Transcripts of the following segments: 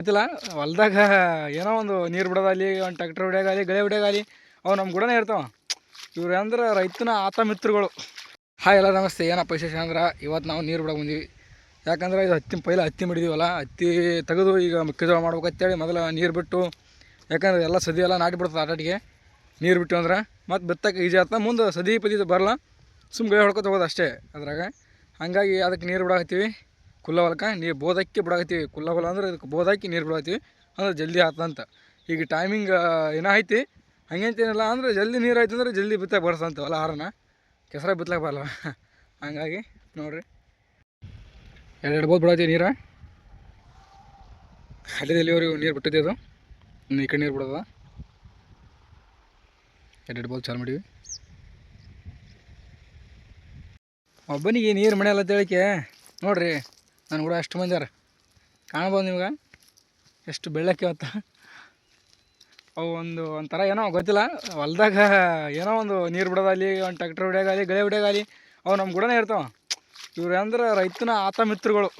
ಗೊತ್ತಿಲ್ಲ ಹೊಲ್ದಾಗ ಏನೋ ಒಂದು ನೀರು ಬಿಡೋದಾಗಲಿ ಒಂದು ಟ್ರ್ಯಾಕ್ಟರ್ ಹೊಡ್ಯೋಗಾಗಲಿ ಗಳೆ ಹೊಡ್ಯೋಗಾಗಲಿ ಅವು ನಮ್ಮ ಕೂಡ ಇರ್ತಾವೆ. ಇವ್ರು ಅಂದ್ರೆ ರೈತನ ಆತ ಮಿತ್ರಗಳು. ಹಾಯ್ ಎಲ್ಲ ನಮಸ್ತೆ. ಏನಪ್ಪ ವಿಶೇಷ ಅಂದ್ರೆ ಇವತ್ತು ನಾವು ನೀರು ಬಿಡೋಕೆ ಬಂದೀವಿ. ಯಾಕಂದ್ರೆ ಇದು ಪೈಲ ಹತ್ತಿ ಮಾಡಿದೀವಲ್ಲ, ಹತ್ತಿ ತೆಗೆದು ಈಗ ಮೆಕ್ಕೆಜೋಳ ಮಾಡ್ಬೇಕಂತೇಳಿ ಮೊದಲು ನೀರು ಬಿಟ್ಟು, ಯಾಕಂದ್ರೆ ಎಲ್ಲ ಸದಿ ಎಲ್ಲ ನಾಟಿ ಬಿಡ್ತದೆ ಆಟಾಟಿಗೆ ನೀರು ಬಿಟ್ಟು ಅಂದ್ರೆ ಮತ್ತು ಬಿತ್ತಕ್ಕೆ ಈಜಿ ಆಗ್ತದೆ. ಮುಂದೆ ಸದಿ ಬರಲ್ಲ, ಸುಮ್ಮನೆ ಗಳೆ ಹೊಡ್ಕೊತ ಹೋಗೋದು ಅಷ್ಟೇ ಅದ್ರಾಗ. ಹಾಗಾಗಿ ಅದಕ್ಕೆ ನೀರು ಬಿಡಾಕತ್ತೀವಿ. ಕುಲ್ಲ ಹೊಲಕ್ಕೆ ನೀರು ಬೋದಕ್ಕೆ ಬಿಡಾಕತ್ತೀವಿ. ಕುಲ್ಲ ಹೊಲ ಅಂದ್ರೆ ಇದಕ್ಕೆ ಬೋದಾಕಿ ನೀರು ಬಿಡಾಕತ್ತೀವಿ ಅಂದ್ರೆ ಜಲ್ದಿ ಆಗ್ತದಂತ. ಈಗ ಟೈಮಿಂಗ್ ಏನೋ ಐತಿ, ಹಂಗೇಂತೇನಿಲ್ಲ ಅಂದ್ರೆ ಜಲ್ದಿ ನೀರು ಆಯ್ತು ಅಂದ್ರೆ ಜಲ್ದಿ ಬಿತ್ತಕ್ಕೆ ಬರ್ತಂತ ಹೊಲ ಹಾರನ ಕೆಸರಾಗ ಬಿತ್ತಕ್ಕೆ ಬರಲ್ಲ. ಹಂಗಾಗಿ ನೋಡಿರಿ ಎರಡು ಬೋದ್ ಬಿಡಾತೀವಿ ನೀರು. ಅಲ್ಲಿವರೆಗೂ ನೀರು ಬಿಟ್ಟಿದ್ದೆ, ಅದು ಇನ್ನು ಈ ಕಡೆ ನೀರು ಬಿಡೋದ. ಎರಡು ಬೋದ್ ಚಾಲು ಮಾಡೀವಿ. ಒಬ್ಬನಿಗೆ ನೀರು ಮನೆಯಲ್ಲ ಅಂತೇಳಿಕೆ ನೋಡ್ರಿ, ನಾನು ಕೂಡ ಅಷ್ಟು ಮಂದಿ ಕಾಣ್ಬೋದು ನಿಮ್ಗೆ ಎಷ್ಟು ಬೆಳ್ಳಕ್ಕೆ ಅವತ್ತ. ಅವು ಒಂಥರ ಏನೋ ಗೊತ್ತಿಲ್ಲ, ಹೊಲ್ದಾಗ ಏನೋ ಒಂದು ನೀರು ಬಿಡೋದಾಗಲಿ ಒಂದು ಟ್ರ್ಯಾಕ್ಟರ್ ಹೊಡ್ಯೋಗಾಗಲಿ ಗಳೆ ಹೊಡ್ಯೋಗಾಗಲಿ ಅವು ನಮ್ಮ ಕೂಡ ಇರ್ತಾವೆ. ಇವ್ರು ಅಂದ್ರೆ ರೈತನ ಆತ ಮಿತ್ರಗಳು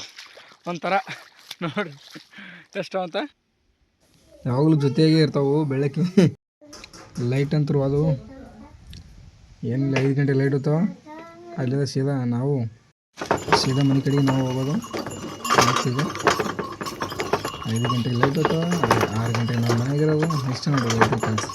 ಒಂಥರ. ನೋಡ್ರಿ ಎಷ್ಟು ಅಂತ ಯಾವಾಗಲೂ ಜೊತೆಯಾಗಿ ಇರ್ತಾವೆ. ಬೆಳಕಿ ಲೈಟ್ ಅಂತರು ಅದು ಏನಿಲ್ಲ, 5 ಗಂಟೆ ಲೈಟ್ ಇರ್ತಾವೆ. ಅಲ್ಲಿಂದ ಸೀದಾ ಮನೆ ಕಡೆಗೆ ನಾವು ಹೋಗೋದು. ಈಗ 5 ಗಂಟೆಗೆ ಲೈಟ್ ಇರ್ತಾವೆ, 6 ಗಂಟೆಗೆ ನಾವು ಮನೆಯಾಗಿರೋದು. ಇಷ್ಟ ನೋಡೋದು ಕೆಲಸ.